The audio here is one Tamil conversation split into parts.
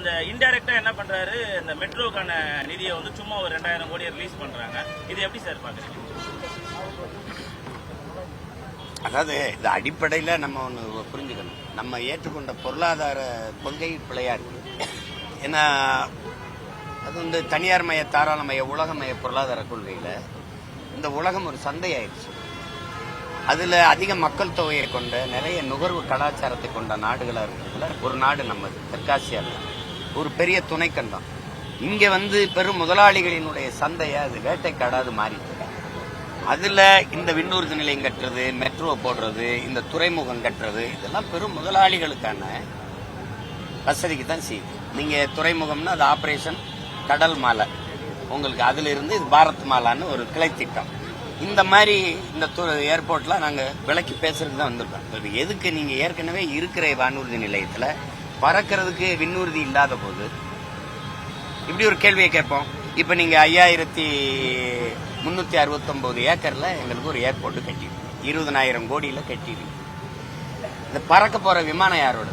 அந்த இன்டைரக்டா என்ன பண்றாரு, இந்த மெட்ரோக்கான நிதியை வந்து சும்மா ஒரு 2000 கோடியை ரிலீஸ் பண்றாங்க. இது எப்படி சார் பாக்குறீங்க? அதாவது இது அடிப்படையில் நம்ம ஒன்று புரிஞ்சுக்கணும். நம்ம ஏற்றுக்கொண்ட பொருளாதார கொள்கை பிழையா இருக்கு. ஏன்னா அது வந்து தனியார் மய தாராளமய உலகமய பொருளாதார கொள்கையில் இந்த உலகம் ஒரு சந்தையாயிடுச்சு. அதில் அதிக மக்கள் தொகையை கொண்ட நிறைய நுகர்வு கலாச்சாரத்தை கொண்ட நாடுகளாக இருக்கிறதுல ஒரு நாடு நம்மது தெற்காசியாவில் ஒரு பெரிய துணைக்கண்டம். இங்கே வந்து பெரும் முதலாளிகளினுடைய சந்தையை அது வேட்டைக்காடாது மாறிட்டு. அதில் இந்த விண்ணூர்தி நிலையம் கட்டுறது, மெட்ரோ போடுறது, இந்த துறைமுகம் கட்டுறது, இதெல்லாம் பெரும் முதலாளிகளுக்கான வசதிக்கு தான் செய்யுது. நீங்கள் துறைமுகம்னா அது ஆப்ரேஷன் கடல் மாலை, உங்களுக்கு அதில் இருந்து இது பாரத் மாலான்னு ஒரு கிளை திட்டம். இந்த மாதிரி இந்த ஏர்போர்ட்லாம் நாங்கள் விலைக்கு பேசுறதுக்கு தான் வந்திருக்கோம். எதுக்கு நீங்கள் ஏற்கனவே இருக்கிற வானூர்தி நிலையத்தில் பறக்கிறதுக்கு விண்ணூர்தி இல்லாத போது இப்படி ஒரு கேள்வியை கேட்போம். இப்போ நீங்கள் 5369 ஏக்கரில் எங்களுக்கு ஒரு ஏர்போர்ட் கட்டிடுங்க, 20,000 கோடியில் கட்டிடுங்க. இந்த பறக்க போகிற விமானம் யாரோட?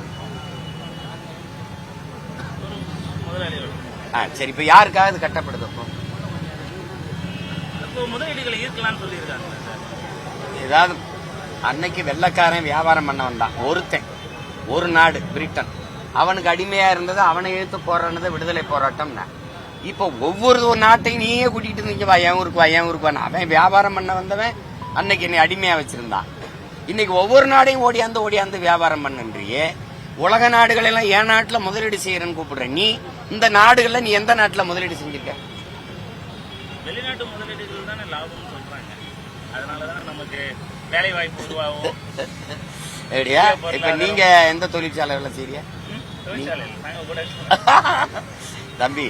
சரி, இப்போ யாருக்காக இது கட்டப்படுது? முதலீடுகளை ஈர்க்கலாம்னு சொல்லியிருக்காங்க. ஏதாவது அன்னைக்கு வெள்ளக்காரன் வியாபாரம் பண்ண வந்தான் ஒருத்தன், ஒரு நாடு பிரிட்டன், அவனுக்கு அடிமையா இருந்தது, அவனை இழுத்து போராடினது விடுதலை போராட்டம்னா. இப்போ ஒவ்வொரு நாட்டையும் நீயே கூட்டிட்டு இருந்தீங்க, வா என் ஊருக்கு வா என் ஊருக்கு வா. அவன் வியாபாரம் பண்ண வந்தவன் அன்னைக்கு என்னை அடிமையா வச்சிருந்தான். இன்னைக்கு ஒவ்வொரு நாடையும் ஓடியாந்து வியாபாரம் பண்ணுன்றியே. உலக நாடுகள் எல்லாம் என் நாட்டுல முதலீடு செய்யறேன்னு கூப்பிடுற நீ, இந்த நாடுகள்ல நீ எந்த நாட்டுல முதலீடு செஞ்சிருக்க? வெளிநாட்டு முதலீடுகள் தானே லாபம் சொல்றாங்க, அதனாலதான் நமக்கு வேலை வாய்ப்பு உருவாகும். எப்படியா? இப்ப நீங்க எந்த தொழிற்சாலைகளை செய்ய? தம்பி,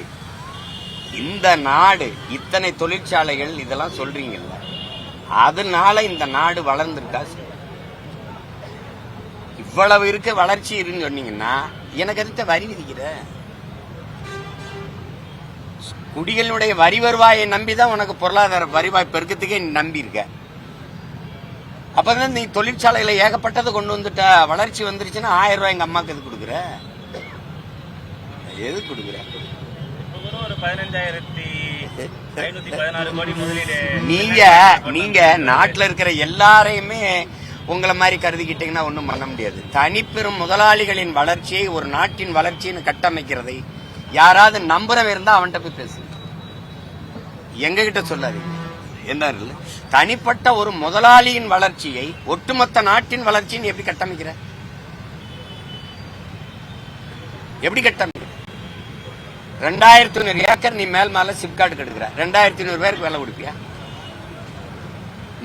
இந்த நாடு இத்தனை தொழிற்சாலைகள் இதெல்லாம் சொல்றீங்கல்ல, அதனால இந்த நாடு வளர்ந்துருக்கா? இவ்வளவு இருக்க வளர்ச்சி இருக்குன்னு சொன்னீங்கன்னா எனக்கு அதுக்கு வரி விதிக்கிற குடிகளுடைய வரி வருவாயை நம்பிதான் உனக்கு பொருளாதார வருவாய் பெருக்கத்துக்கே நம்பி இருக்க. அப்பதான் நீ தொழிற்சாலையில ஏகப்பட்டதை கொண்டு வந்துட்ட, வளர்ச்சி வந்துருச்சுன்னா 1000 ரூபாய் எங்க அம்மாக்கு எது கொடுக்குற? எது கொடுக்குற? ஒரு 15,516 கோடி முதலீடு. நீங்க நாட்டுல இருக்கிற எல்லாரையுமே உங்களை மாதிரி கருதிக்கிட்டீங்கன்னா ஒன்றும் பண்ண முடியாது. தனிப்பெரும் முதலாளிகளின் வளர்ச்சியை ஒரு நாட்டின் வளர்ச்சின்னு கட்டமைக்கிறதை யாராவது நம்புறவ இருந்தா அவன்கிட்ட போய் பேசு, எங்க கிட்ட சொல்லாது. என்ன தனிப்பட்ட ஒரு முதலாளியின் வளர்ச்சியை ஒட்டுமொத்த நாட்டின் வளர்ச்சின்னு எப்படி கட்டமைக்கிற? எப்படி கட்டமைக்கிற? 2,500 ஏக்கர் நீ மேல் மேல சிப்கார்டு கெடுக்கிற, 2,500 பேருக்கு வேலை கொடுப்பியா?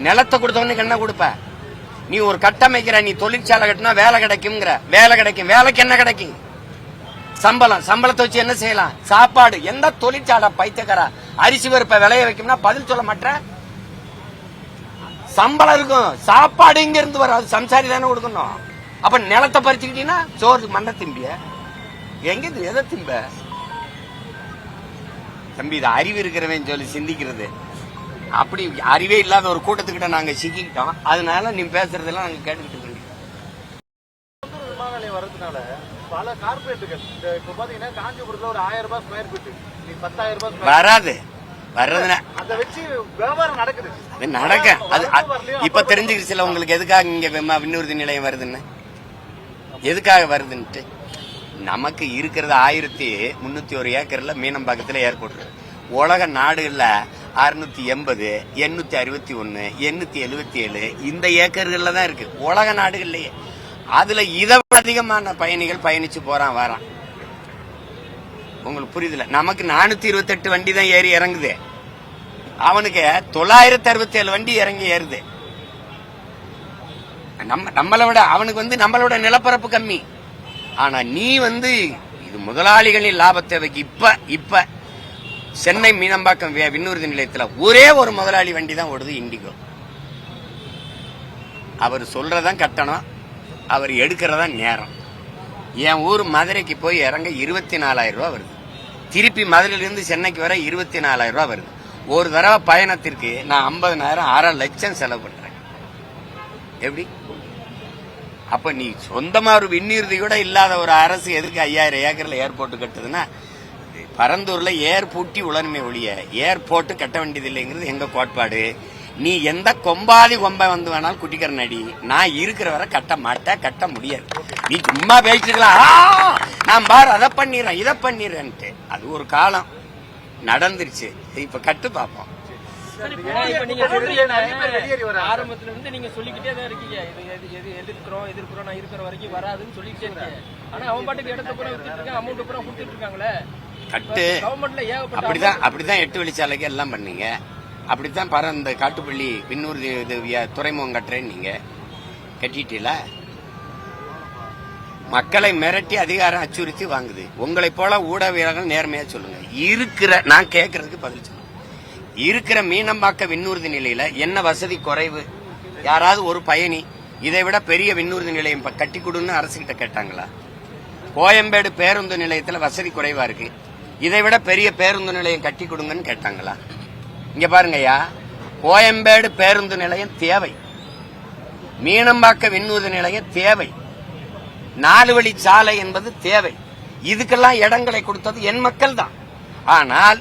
நிலத்தை கொடுத்தவனுக்கு என்ன கொடுப்ப? நீ ஒரு கட்டமைக்கிற, நீ தொழிற்சாலை கட்டினா வேலை கிடைக்கும்ங்கிற. வேலை கிடைக்கும், வேலைக்கு என்ன கிடைக்கும்? சம்பளத்தை வச்சு என்ன செய்யலாம்? சாப்பாடு. எந்த தொழிற்சாலை பைத்தியக்காரா அரிசி பருப்பை விளைய வைக்கும்னா பதில் சொல்ல மாட்டேன். சம்பளம் இருக்கும், சாப்பாடு இங்க இருந்து வர சம்சாரி தானே கொடுக்கணும். அப்ப நிலத்தை பறிச்சுக்கிட்டீங்கன்னா சோறு மண்ணை திம்பிய எங்க எதை திம்ப? தம்பி, இது அறிவு இருக்கிறவன் சொல்லி சிந்திக்கிறது. அப்படி அறிவே இல்லாத ஒரு கூட்டத்துக்கிட்ட நாங்க சிக்கிக்கிட்டோம். அதனால நீ பேசுறதெல்லாம் நாங்க கேட்டுக்கிட்டு இருக்கோம். விமான நிலையம் வர்றதுனால பல கார்பரேட்டுகள் இப்ப பாத்தீங்கன்னா காஞ்சிபுரத்துல ஒரு 1000 ரூபாய் ஸ்கொயர் ஃபீட், நீ 10,000 வராது. வர்றதுன்னா அதை வச்சு வியாபாரம் நடக்குது. அது நடக்க அது இப்ப தெரிஞ்சுக்கிச்சுல உங்களுக்கு எதுக்காக இங்க விண்ணூர்தி நிலையம் வருதுன்னு, எதுக்காக வருதுன்ட்டு. நமக்கு இருக்கிறது 1301 ஏக்கர்ல மீனம்பாக்கத்துல ஏர்போர்ட். உலக நாடுகள்ல 680, 861, 877 இந்த ஏக்கர்கள்ல தான் இருக்கு உலக நாடுகள்லயே. அதுல இதை அதிகமான பயணிகள் பயணிச்சு போறான் வரான். உங்களுக்கு புரியுதுல? நமக்கு 428 வண்டி தான் ஏறி இறங்குது, அவனுக்கு 967 வண்டி இறங்கி ஏறுது. நம்மளை விட அவனுக்கு வந்து நம்மளோட நிலப்பரப்பு கம்மி. ஆனா நீ வந்து இது முதலாளிகளின் லாபத்தை வைக்க. இப்ப சென்னை மீனம்பாக்கம் விண்ணூர்தி நிலையத்துல ஒரே ஒரு முதலாளி வண்டி தான் ஓடுது, இண்டிகோ. அவர் சொல்றதான் கட்டணம், அவர் எடுக்கிறதா நேரம். என் ஊர் மதுரைக்கு போய் இறங்க 24,000 ரூபாய் வருது. திருப்பி மதுரையிலிருந்து சென்னைக்கு வர 24,000 ரூபாய் வருது. ஒரு தடவை பயணத்திற்கு நான் 50,000 6 லட்சம் செலவு பண்றேன். எப்படி? அப்ப நீ சொந்தமா ஒரு விண்ணீர்தி கூட இல்லாத ஒரு அரசு எதுக்கு 5000 ஏக்கர்ல ஏர்போர்ட் கட்டுதுன்னா, பரந்தூர்ல ஏர் பூட்டி உளனுமே ஒழிய ஏர்போர்ட் கட்ட வேண்டியது இல்லைங்கிறது எங்க கோட்பாடு. நீ எந்த கொம்பாதி கொம்பை வந்து வேணாலும் குட்டிக்கிற நடி, நான் இருக்கிற வரை கட்ட மாட்டேன், கட்ட முடியாது. நீ சும்மா பேசிக்கலாம், நான் பாரு அதை பண்ணிடுறேன் இதை பண்ணிடுறேன்ட்டு. அது ஒரு காலம் நடந்துருச்சு. இப்ப கட்டு பார்ப்போம். ஆரம்பத்துல இருந்து நீங்க சொல்லிக்கிட்டே தான் இருக்கீங்க, எதிர்க்கிறோம் நான் இருக்கிற வரைக்கும் வராதுன்னு சொல்லிக்கிட்டே இருக்கேன். ஆனா அவன் பாட்டுக்கு இடத்த பூரா வித்துட்டு இருக்கான், அமௌண்ட் பூரா கொடுத்துட்டு இருக்காங்களே. கட்டு கவர்மெண்ட்ல ஏகப்பட்ட அப்படிதான் 8 வழிச்சாலைக்கு எல்லாம் பண்ணீங்க. அப்படித்தான் இந்த காட்டுப்பள்ளி விண்ணூர் துறைமுகம் கட்டுறேன்னு நீங்க கட்டிட்டீல. மக்களை மிரட்டி அதிகாரம் அச்சுறுத்தி வாங்குது. உங்களை போல ஊடகவியலாளர்கள் நேர்மையா சொல்லுங்க. நான் கேட்கறதுக்கு பதில் சொல்லுங்க. இருக்கிற மீனம்பாக்க விண்ணூர்தி நிலையில என்ன வசதி குறைவு? யாராவது ஒரு பயணி இதை விட பெரிய விண்ணூர்தி நிலையம் கட்டி கொடுன்னு அரசுகிட்ட கேட்டாங்களா? கோயம்பேடு பேருந்து நிலையத்துல வசதி குறைவா இருக்கு, இதை விட பெரிய பேருந்து நிலையம் கட்டி கொடுங்கன்னு கேட்டாங்களா? இங்க பாருங்கய்யா, கோயம்பேடு பேருந்து நிலையம் தேவை, மீனம்பாக்க விண்ணூர்தி நிலையம் தேவை, 4 வழி சாலை என்பது தேவை. இதுக்கெல்லாம் இடங்களை கொடுத்தது என் மக்கள் தான். ஆனால்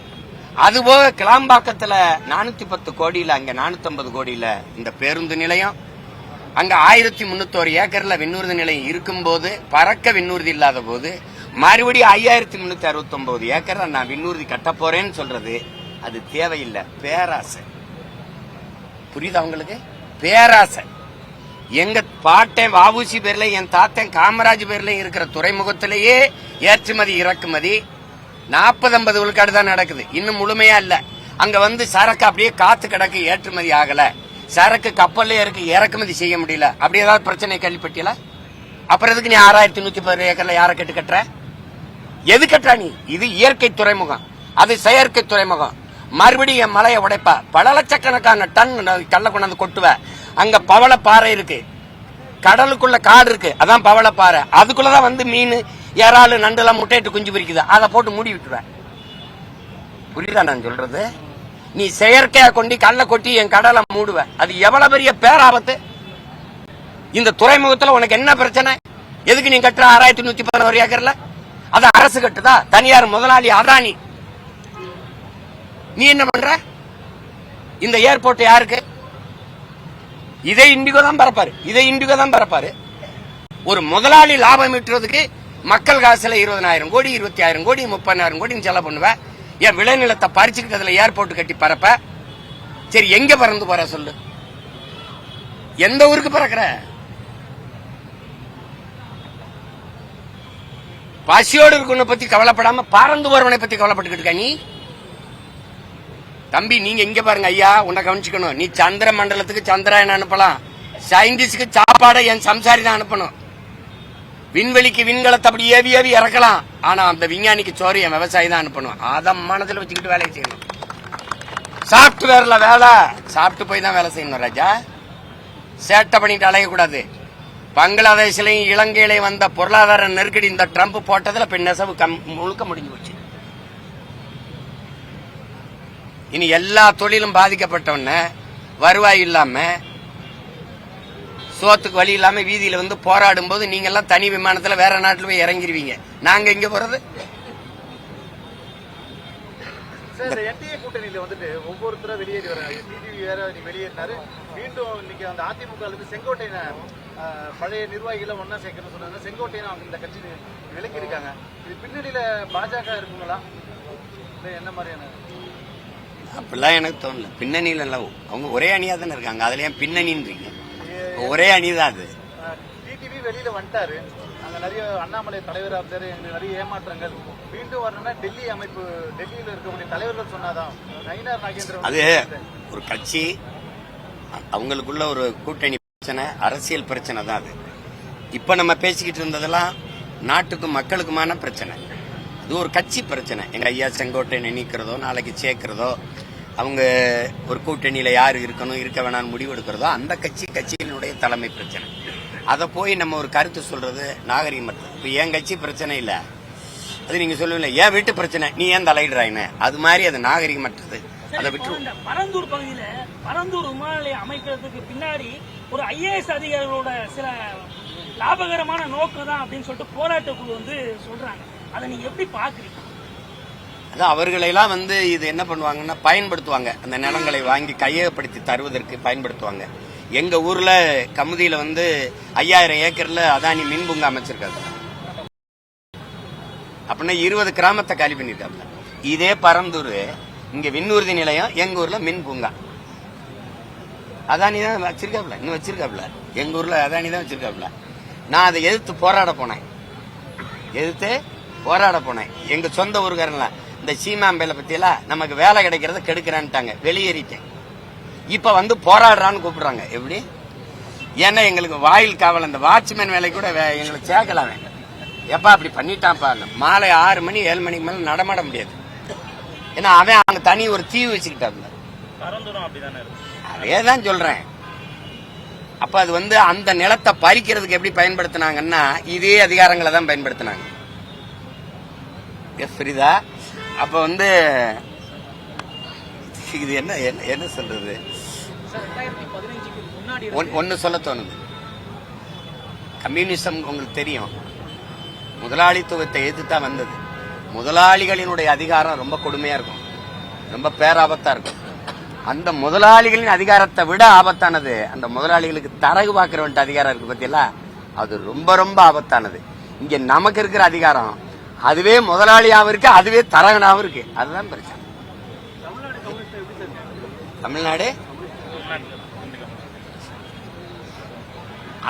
அதுபோக கிளாம்பாக்கத்துல 410 கோடியில, அங்க 450 கோடியில இந்த பேருந்து நிலையம், அங்க 1301 ஏக்கர்ல விண்ணூர்தி நிலையம் இருக்கும் போது, பறக்க விண்ணூர்தி இல்லாத போது மறுபடியும் 5369 ஏக்கர்ல நான் விண்ணூர்தி கட்ட போறேன்னு சொல்றது அது தேவையில்லை, பேராசை. புரியுதா உங்களுக்கு? பேராசை. எங்க பாட்டன் வாவூசி பேர்ல, என் தாத்தன் காமராஜ் பேர்ல இருக்கிற துறைமுகத்திலேயே ஏற்றுமதி இறக்குமதி 40-50 விழுக்காடு தான் நடக்குது, இன்னும் முழுமையா இல்ல. அங்க வந்து சரக்கு அப்படியே காத்து கிடக்கு, ஏற்றுமதி ஆகல. சரக்கு கப்பல்ல இருக்கு, இறக்குமதி செய்ய முடியல. அப்படி ஏதாவது பிரச்சனை கேள்விப்பட்டியல? அப்புறம் எதுக்கு நீ 6110 ஏக்கர்ல யாரை கட்டு கட்டுற? எது கட்டுற நீ? இது இயற்கை துறைமுகம், அது செயற்கை துறைமுகம். மறுபடியும் என் மலையை உடைப்ப, பல லட்சக்கணக்கான டன் கல்ல கொண்டாந்து கொட்டுவ. அங்க பவளப்பாறை இருக்கு, கடலுக்குள்ள காடு இருக்கு, அதான் பவளப்பாறை. அதுக்குள்ளதான் வந்து மீன், இறாலு, நண்டுலாம் முட்டையிட்டு குஞ்சு பிரிக்குது, அதை போட்டு மூடி விட்டுருவேன். புரியுதா நான் சொல்றது? நீ செயற்கையா கொண்டு கல்ல கொட்டி என் கடலை மூடுவ, அது எவ்வளவு பெரிய பேராபத்து. இந்த துறைமுகத்துல உனக்கு என்ன பிரச்சனை? எதுக்கு நீ கட்டுற 6111 ஏக்கர்ல? அது அரசு கட்டுதா? தனியார் முதலாளி அதானி. நீ என்ன பண்ற? இந்த ஏர்போர்ட் யாருக்கு? இதை இண்டிகோ தான் பரப்பாரு. ஒரு முதலாளி லாபம் ஈட்டுறதுக்கு மக்கள் காசுல 20,000 கோடி 20,000 கோடி 30,000 கோடி செலவு பண்ணுவ. என் விளைநிலத்தை பறிச்சுக்கிட்டு அதுல ஏர்போர்ட் கட்டி பரப்ப. சரி, எங்க பறந்து போற சொல்லு? எந்த ஊருக்கு பறக்கிற? பசியோடு இருக்கவனை பத்தி கவலைப்படாம பறந்து போறவனை பத்தி கவலைப்பட்டுக்கிட்டு இருக்க நீ. தம்பி, நீங்க இங்க பாருங்க ஐயா, உன்னை கவனிச்சுக்கணும். நீ சந்திர மண்டலத்துக்கு சந்திராயன் அனுப்பலாம், சயின்டிஸ்டுக்கு சாப்பாடை என் சம்சாரி தான் அனுப்பணும், விண்வெளிக்கு விண்கலத்தை அப்படி ஏவி ஏவி இறக்கலாம். ஆனா அந்த விஞ்ஞானிக்கு சோறு என் விவசாயி தான் அனுப்பணும். அதை மனதில் வச்சுக்கிட்டு வேலையை செய்யணும். சாப்ட்வேர்ல வேலை, சாப்பிட்டு போய் தான் வேலை செய்யணும் ராஜா. சேட்டை பண்ணிட்டு அலையக்கூடாது. பங்களாதேஷ்லையும் இலங்கையிலையும் வந்த பொருளாதார நெருக்கடி இந்த ட்ரம்ப் போட்டதுல பெண் நெசவு முழுக்க முடிஞ்சு போச்சு. இனி எல்லா தொழிலும் பாதிக்கப்பட்டவன, வருவாய் இல்லாம, சோத்துக்கு வழி இல்லாம வீதியில வந்து போராடும் போது நீங்க எல்லாம் தனி விமானத்துல வேற நாட்டுல போய் இறங்கிருவீங்க. நாங்க எங்க போறது? என்டிஏ கூட்டணியில வந்துட்டு ஒவ்வொருத்தரும் வெளியேறி வராங்க. டிடிவி வேற வெளியேறினாரு. மீண்டும் இன்னைக்கு அந்த அதிமுக செங்கோட்டையனை பழைய நிர்வாகிகளை ஒன்னா சேர்க்கணும்னு சொன்னாங்க. செங்கோட்டையனை அவங்க இந்த கட்சி விலக்கி இருக்காங்க. இது பின்னணியில பாஜக இருக்குங்களா? என்ன மாதிரியான? அப்படிலாம் எனக்கு தோணல. பின்னணியில அவங்க ஒரே அணியா தானே இருக்காங்க, அதுல ஏன் பின்னணின்றீங்க? ஒரே அணிதான் அது. டிடிவி வெளியில வந்துட்டாரு, அங்க நிறைய அண்ணாமலை தலைவராக இருந்தாரு, எங்களுக்கு நிறைய ஏமாற்றங்கள். மீண்டும் வரணும்னா டெல்லி அமைப்பு, டெல்லியில இருக்கக்கூடிய தலைவர்கள் சொன்னாதான். நயினார் நாகேந்திரன் அது ஒரு கட்சி, அவங்களுக்குள்ள ஒரு கூட்டணி பிரச்சனை, அரசியல் பிரச்சனை தான் அது. இப்ப நம்ம பேசிக்கிட்டு இருந்ததெல்லாம் நாட்டுக்கும் மக்களுக்குமான பிரச்சனை. இது ஒரு கட்சி பிரச்சனை. எங்க ஐயா செங்கோட்டையனை நீக்கிறதோ, நாளைக்கு சேர்க்கிறதோ, அவங்க ஒரு கூட்டணியில யாரு இருக்கணும் இருக்க வேணாம்னு முடிவு எடுக்கிறதோ, அந்த கட்சியினுடைய தலைமை பிரச்சனை. அதை போய் நம்ம ஒரு கருத்து சொல்றது நாகரிகமற்றது. இப்ப என் கட்சி பிரச்சனை இல்ல, அது நீங்க சொல்லுவீங்க ஏன் வீட்டு பிரச்சனை, நீ ஏன் தலையிடுறாயின்னு, அது மாதிரி அது நாகரிகமற்றது. அதை விட்டு பரந்தூர் பகுதியில பரந்தூர் விமான நிலையம் அமைக்கிறதுக்கு பின்னாடி ஒரு IAS அதிகாரிகளோட சில லாபகரமான நோக்கம் தான் அப்படின்னு சொல்லிட்டு போராட்ட குழு வந்து சொல்றாங்க. அதை நீங்க எப்படி பாக்குறீங்க? அதான் அவர்களெல்லாம் வந்து இது என்ன பண்ணுவாங்கன்னா பயன்படுத்துவாங்க, அந்த நிலங்களை வாங்கி கையகப்படுத்தி தருவதற்கு பயன்படுத்துவாங்க. எங்க ஊர்ல கமுதியில வந்து 5000 ஏக்கர்ல அதானி மின் பூங்கா அமைச்சிருக்காரு. அப்படின்னா 20 கிராமத்தை காலி பண்ணிருக்காங்க. இதே பரந்தூர் இங்க விண்ணூர்தி நிலையம், எங்க ஊர்ல மின் பூங்கா அதானி தான் வச்சிருக்காப்ல, இன்னும் வச்சிருக்காப்ல. எங்க ஊர்ல அதானி தான் வச்சிருக்காப்ல. நான் அதை எதிர்த்து போராட போனேன். எங்க சொந்த ஊருக்காரங்கள இந்த சீமாம்பேல பத்தியெல்லாம் நமக்கு வேலை கிடைக்கிறத கெடுக்கிறான்ட்டாங்க, வெளியேறிட்டேன். இப்ப வந்து போராடுறான்னு கூப்பிடுறாங்க. எப்படி? ஏன்னா எங்களுக்கு வாயில் காவல் அந்த வாட்ச்மேன் வேலை கூட எங்களுக்கு சேர்க்கலாம். எப்பா அப்படி பண்ணிட்டான்ப்பா, மாலை 6 மணி 7 மணிக்கு மேல நடமாட முடியாது. ஏன்னா அவன் அங்க தனி ஒரு தீவு வச்சுக்கிட்டாங்க. அதேதான் சொல்றேன். அப்ப அது வந்து அந்த நிலத்தை பறிக்கிறதுக்கு எப்படி பயன்படுத்தினாங்கன்னா இதே அதிகாரங்களை தான் பயன்படுத்தினாங்க. புரியுதா? அப்ப வந்து இது என்ன சொல்றது, ஒன்னு சொல்ல தோணுது. கம்யூனிசம் உங்களுக்கு தெரியும், முதலாளித்துவத்தை எதிர்த்துதான் வந்தது. முதலாளிகளினுடைய அதிகாரம் ரொம்ப கொடுமையா இருக்கும், ரொம்ப பேராபத்தா இருக்கும். அந்த முதலாளிகளின் அதிகாரத்தை விட ஆபத்தானது அந்த முதலாளிகளுக்கு தரகு பார்க்கிறவன்ட்டு அதிகாரம் இருக்கு பத்தியெல்லா, அது ரொம்ப ரொம்ப ஆபத்தானது. இங்க நமக்கு இருக்கிற அதிகாரம் அதுவே முதலாளியாவும் இருக்கு, அதுவே தரகனாவும் இருக்கு. அதுதான் பிரச்சனை. தமிழ்நாடு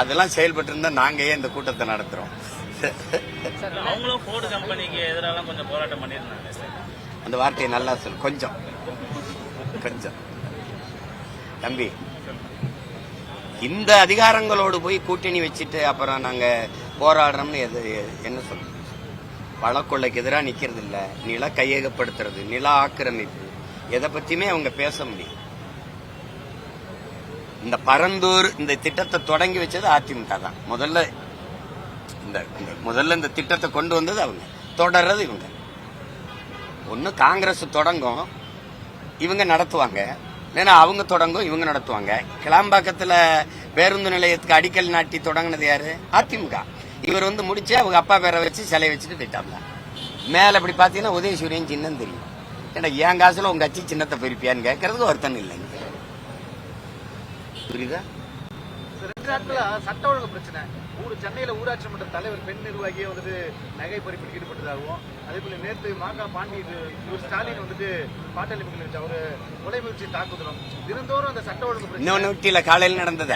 அதெல்லாம் செயல்பட்டு இருந்தா நாங்க ஏன் இந்த கூட்டத்தை நடத்துறோம்? அவங்களும் ஃபோர்டு கம்பெனிக்கு எதிராக கொஞ்சம் போராட்டம் பண்ணியிருந்தாங்க. அந்த வார்த்தையை நல்லா சொல்லு. கொஞ்சம் தம்பி, இந்த அதிகாரங்களோடு போய் கூட்டணி வச்சுட்டு அப்புறம் நாங்க போராடுறோம்னு என்ன சொல்றது? வழக்கொள்ளைக்கு எதிராக நிக்கிறது இல்ல, நில கையகப்படுத்துறது, நில ஆக்கிரமிப்பு, எதை பத்தியுமே அவங்க பேச முடியும். இந்த பரந்தூர் இந்த திட்டத்தை தொடங்கி வச்சது அதிமுக தான். முதல்ல இந்த திட்டத்தை கொண்டு வந்தது அவங்க, தொடர்றது இவங்க. ஒன்னு காங்கிரஸ் தொடங்கும், இவங்க நடத்துவாங்க, இல்லைன்னா அவங்க தொடங்கும், இவங்க நடத்துவாங்க. கிளாம்பாக்கத்துல பேருந்து நிலையத்துக்கு அடிக்கல் நாட்டி தொடங்கினது யாரு? அதிமுக. இவர் வந்து முடிச்சு அவங்க அப்பா பேரை வச்சு சிலையை வச்சுட்டு போயிட்டாங்க. மேல அப்படி பாத்தீங்கன்னா உதயசூரியன் சின்னம் தெரியும். ஏன்னா என் காசுல உங்க கட்சி சின்னத்தை பிரிப்பியான்னு கேட்கறதுக்கு ஒருத்தன் இல்லைங்க. புரியுதா? 2 நாட்களா சட்ட ஒழுங்கு பிரச்சனை. சென்னையில ஊராட்சி மன்ற தலைவர் பெண் நிர்வாகியே வந்துட்டு நகை பறிப்பில் ஈடுபட்டதாகவும், அதே போல நேற்று மாகா பாண்டி ஸ்டாலின் வந்துட்டு பாட்டாளி மக்கள் வச்சு அவரு கொலை முயற்சி தாக்குதலும், தினந்தோறும் அந்த சட்ட ஒழுங்கு பிரச்சனை. இன்னொன்னு காலையில் நடந்தது.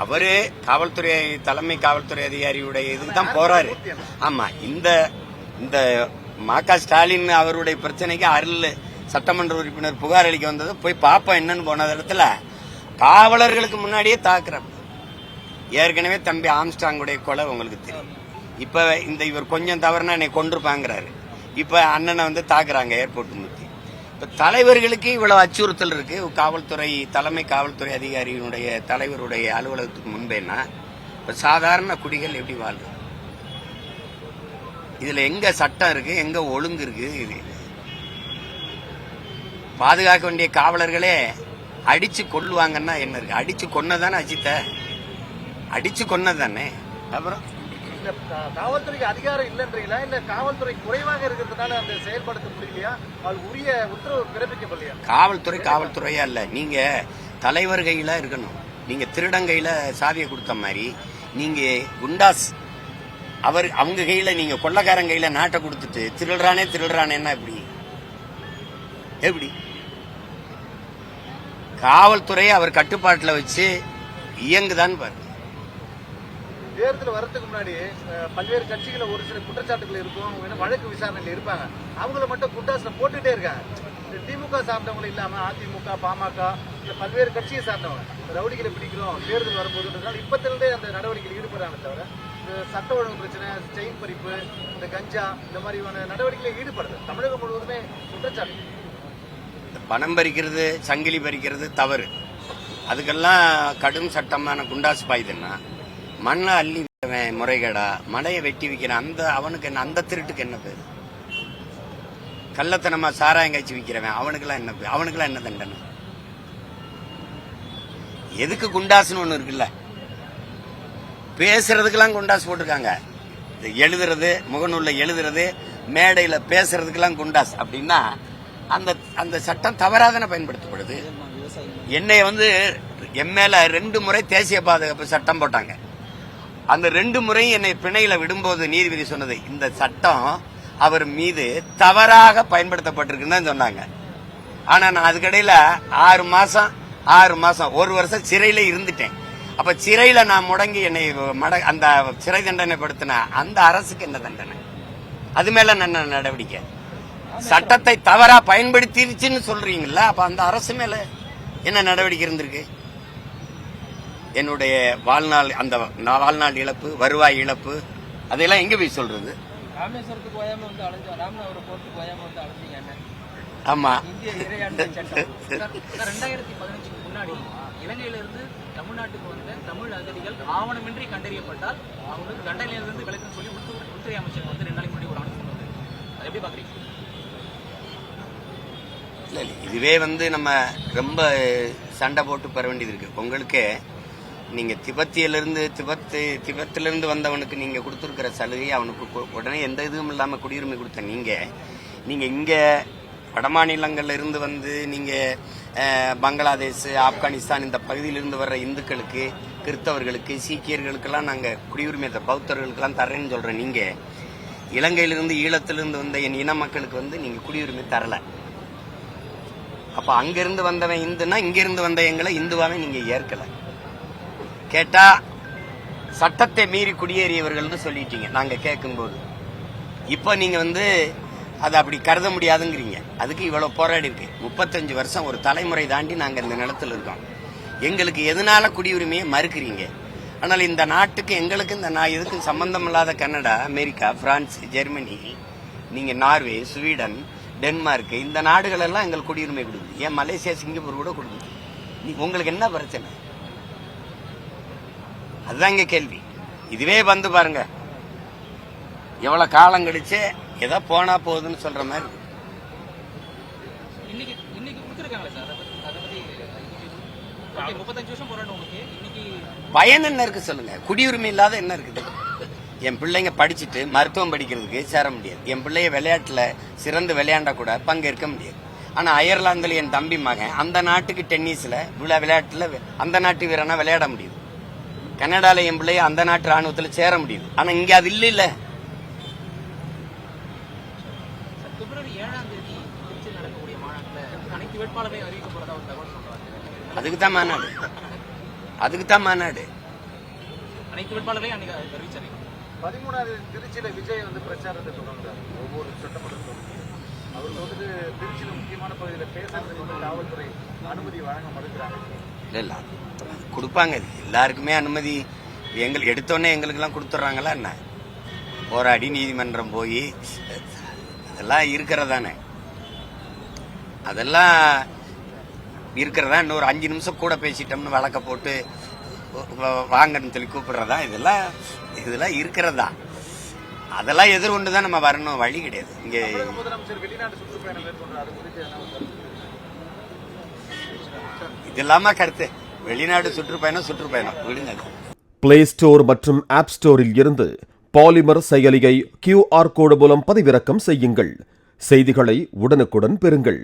அவரு காவல்துறை தலைமை காவல்துறை அதிகாரியுடைய இதுக்கு தான் போறாரு. ஆமா, இந்த மாகா ஸ்டாலின் அவருடைய பிரச்சனைக்கு அருள் சட்டமன்ற உறுப்பினர் புகார் அளிக்க வந்தது. போய் பாப்பா என்னன்னு போன இடத்துல காவலர்களுக்கு முன்னாடியே தாக்குறாங்க. ஏற்கனவே தம்பி ஆம்ஸ்டாங்குடைய கொலை உங்களுக்கு தெரியும். இப்ப இவர் கொஞ்சம் தவறுனா என்னை கொண்டிருப்பாங்கிறாரு. இப்ப அண்ணனை வந்து தாக்குறாங்க ஏர்போர்ட் முத்தி. இப்ப தலைவர்களுக்கு இவ்வளவு அச்சுறுத்தல் இருக்கு. காவல்துறை தலைமை காவல்துறை அதிகாரியினுடைய தலைவருடைய அலுவலகத்துக்கு முன்பேனா இப்ப சாதாரண குடிகள் எப்படி வாழ்றது? இதுல எங்க சட்டம் இருக்கு, எங்க ஒழுங்கு இருக்கு? இது பாதுகாக்க வேண்டிய காவலர்களே அடிச்சு கொள்ளுவாங்கன்னா என்ன இருக்கு? அடிச்சு கொன்னதானே அஜித்த, அடிச்சு கொன்னதானே. அப்புறம் காவல்துறைக்கு அதிகாரம் இல்லைன்றீங்களா, இல்ல காவல்துறை குறைவாக இருக்கிறதுனால அந்த செயல்படுத்த முடியலையா, அது உரிய உத்தரவு பிறப்பிக்கப்படலையா? காவல்துறையா இல்ல, நீங்க தலைவர் கையில இருக்கணும். நீங்க திருடங்கையில சாவியை கொடுத்த மாதிரி நீங்க குண்டாஸ் அவங்க கையில, நீங்க கொள்ளக்காரன் கையில நாட்டை கொடுத்துட்டு திருடுறானேன்னா எப்படி? காவல்துறையை அவர் கட்டுப்பாட்டில் வச்சு இயங்குதான் பாரு. தேர்தல் வரதுக்கு முன்னாடி பல்வேறு கட்சிகளை ஒரு சில குற்றச்சாட்டுகள் இருக்கும், வழக்கு விசாரணையில் இருப்பாங்க. அவங்கள மட்டும் குண்டாஸ்ல போட்டுட்டே இருக்காங்க. திமுக சார்ந்தவங்க இல்லாம அதிமுக, பாமக, பல்வேறு கட்சியை சார்ந்தவங்க ரவுடிகளை பிடிக்கிறோம் தேர்தல் வரும்போதுன்றதுனால இப்பத்திலிருந்தே அந்த நடவடிக்கையில் ஈடுபடுறாங்க. தவிர சட்ட ஒழுங்கு பிரச்சனை, செயின் பறிப்பு, இந்த கஞ்சா, இந்த மாதிரியான நடவடிக்கையில் ஈடுபடுது. தமிழகம் முழுவதுமே குற்றச்சாட்டு. பணம் பறிக்கிறது, சங்கிலி பறிக்கிறது தவறு. அதுக்கெல்லாம் கடும் சட்டமான குண்டாஸ் பாயுதுன்னா, மண்ணை அள்ளி விற்கிறவன் முறைகேடா, மலையை வெட்டி விற்கிறான் அவனுக்கு என்ன, அந்த திருட்டுக்கு என்ன பேரு? கள்ளத்தனமா சாராயம் காய்ச்சி விற்கிறவன் அவனுக்கெல்லாம் என்ன பேரு? அவனுக்கெல்லாம் என்ன தண்டனை? எதுக்கு குண்டாசுன்னு ஒண்ணு இருக்குல்ல, பேசுறதுக்கெல்லாம் குண்டாஸ் போட்டிருக்காங்க. எழுதுறது, முகநூல்ல எழுதுறது, மேடையில பேசுறதுக்கெல்லாம் குண்டாஸ் அப்படின்னா அந்த அந்த சட்டம் தவறாதான பயன்படுத்தப்படுது. என்னை என் மேல 2 முறை தேசிய பாதுகாப்பு சட்டம் போட்டாங்க. அந்த 2 முறையும் என்னை பிணையில விடும்போது நீதிபதி சொன்னது, இந்த சட்டம் அவர் மீது தவறாக பயன்படுத்தப்பட்டிருக்குன்னு தான் சொன்னாங்க. ஆனா நான் அதுக்கடையில 6 மாசம் 1 வருஷம் சிறையில இருந்துட்டேன். அப்ப சிறையில நான் முடங்கி என்னை அந்த சிறை தண்டனை படுத்தின அந்த அரசுக்கு என்ன தண்டனை? அது மேல என்ன நடவடிக்கை? சட்டத்தை தவறா பயன்படுத்திருச்சுன்னு சொல்றீங்கல்ல, அப்ப அந்த அரசு மேல என்ன நடவடிக்கை இருந்திருக்கு? என்னுடைய வாழ்நாள் இழப்பு, வருவாய் இழப்பு, அதெல்லாம் எங்க போய் சொல்றது? ராமேஸ்வரத்துக்கு ஓயாம அலைஞ்சோம், ராமநாதபுரம் போர்ட்டுக்கு ஓயாம அலைஞ்சீங்க. ஆமா. இந்திய இறையாண்மை சட்டம் 2015க்கு முன்னாடி இலங்கையில இருந்து தமிழ்நாட்டுக்கு வந்த தமிழ் அகதிகள் ஆவணமின்றி கண்டறியப்பட்டால் அவங்களுக்கு தண்டனையிலிருந்து விலக்குன்னு சொல்லி உள்துறை அமைச்சர் 2 நாளைக்கு முன்னாடி ஒரு ஆணை சொன்னாங்க. அதை எப்படி பாக்குறீங்க? இல்ல இதுவே நம்ம ரொம்ப சண்டை போட்டு பெற வேண்டியது இருக்கு. உங்களுக்கு நீங்க திபெத்திலிருந்து வந்தவனுக்கு நீங்க கொடுத்துருக்கிற சலுகை அவனுக்கு உடனே எந்த இதுவும் இல்லாம குடியுரிமை கொடுத்த நீங்க இங்க வடமாநிலங்கள்ல இருந்து நீங்க பங்களாதேஷ், ஆப்கானிஸ்தான் இந்த பகுதியிலிருந்து வர்ற இந்துக்களுக்கு, கிறிஸ்தவர்களுக்கு, சீக்கியர்களுக்கெல்லாம் நாங்க குடியுரிமை பௌத்தர்களுக்கெல்லாம் தர்றேன்னு சொல்ற நீங்க இலங்கையிலிருந்து ஈழத்திலிருந்து வந்த என் இன மக்களுக்கு நீங்க குடியுரிமை தரல. அப்ப அங்கிருந்து வந்தவன் இந்துன்னா இங்கிருந்து வந்த எங்களை இந்துவாவே நீங்க ஏற்கல. கேட்டா சட்டத்தை மீறி குடியேறியவர்கள்னு சொல்லிட்டீங்க நாங்க கேட்கும்போது. இப்ப நீங்க அதை அப்படி கருத முடியாதுங்கிறீங்க. அதுக்கு இவ்வளவு போராடி இருக்கு. 35 வருஷம் ஒரு தலைமுறை தாண்டி நாங்க இந்த நிலத்துல இருக்கோம். எங்களுக்கு எதனால குடியுரிமையை மறுக்கிறீங்க? ஆனால் இந்த நாட்டுக்கு எங்களுக்கு இதுக்கு சம்பந்தம் இல்லாத கனடா, அமெரிக்கா, பிரான்ஸ், ஜெர்மனி, நீங்க நார்வே, ஸ்வீடன், டென்மார்க் இந்த நாடுகள் எல்லாம் எங்களுக்கு குடியுரிமை கொடுக்குது. ஏன் மலேசியா, சிங்கப்பூர் கூட கொடுக்குது. உங்களுக்கு என்ன பிரச்சனை? அதுதான் இங்க கேள்வி. இதுவே பாருங்க, எவ்வளவு காலம் கழிச்சு ஏதோ போனா போகுதுன்னு சொல்ற மாதிரி. இன்னைக்கு கொடுத்துருக்காங்களே சார், அதை பத்தி 35 வருஷம் போராட்டம் உங்களுக்கு இன்னைக்கு பயன் என்ன இருக்கு சொல்லுங்க? குடியுரிமை இல்லாத என்ன இருக்குது? என் பிள்ளைங்க படிச்சுட்டு மருத்துவம் படிக்கிறதுக்கு சேர முடியாது. என் பிள்ளைய விளையாட்டுல சிறந்து விளையாண்டா கூட பங்கேற்க முடியாது. ஆனா அயர்லாந்துல என் தம்பி மகன் அந்த நாட்டுக்கு டென்னிஸ்ல விளையாட்டுல அந்த நாட்டு வீரனா விளையாட முடியுது. கனடால என் பிள்ளைய அந்த நாட்டு ராணுவத்துல சேர முடியுது. ஆனா இங்க அது இல்ல. பிப்ரவரி 7ஆம் தேதி திருச்சியில் நடக்கக்கூடிய மாநாட்டில் அனைத்து வேட்பாளர்களையும் அறிவிக்க போறதா ஒரு தகவல் சொல்றாங்க. அதுக்கு தான் மாநாடு. அனைத்து வேட்பாளர்களையும் அன்னைக்கு அறிவிச்சாங்க. 13ஆவது திருச்சியில விஜய் பிரச்சாரத்தை தொடங்குறாரு. ஒவ்வொரு சட்டமன்ற அவருக்கு திருச்சியில முக்கியமான பகுதியில் பேசுறதுக்கு காவல்துறை அனுமதி வழங்க மறுக்கிறாங்க. இல்ல கொடுப்பாங்க, எல்லாருக்குமே அனுமதி. எடுத்தோடனே எங்களுக்கு எல்லாம் கொடுத்துட்றாங்களா என்ன? போராடி நீதிமன்றம் போய் அதெல்லாம் இருக்கிறதானே. அதெல்லாம் இருக்கிறதா. இன்னொரு 5 நிமிஷம் கூட பேசிட்டோம்னு வழக்க போட்டு வாங்கன்னு சொல்லி கூப்பிடுறதா. இதெல்லாம் இருக்கிறதா. அதெல்லாம் எதிர்கொண்டுதான் நம்ம வரணும். வழி கிடையாது. இங்க முதலமைச்சர் வெளிநாட்டு சுற்றுப்பயணம் மேற்கொண்டார். இது இல்லாம கருத்து வெளிநாடு சுற்றுப்பயணம் விடுங்க. பிளே ஸ்டோர் மற்றும் ஆப் ஸ்டோரில் இருந்து பாலிமர் செயலியை QR கோடு மூலம் பதிவிறக்கம் செய்யுங்கள். செய்திகளை உடனுக்குடன் பெறுங்கள்.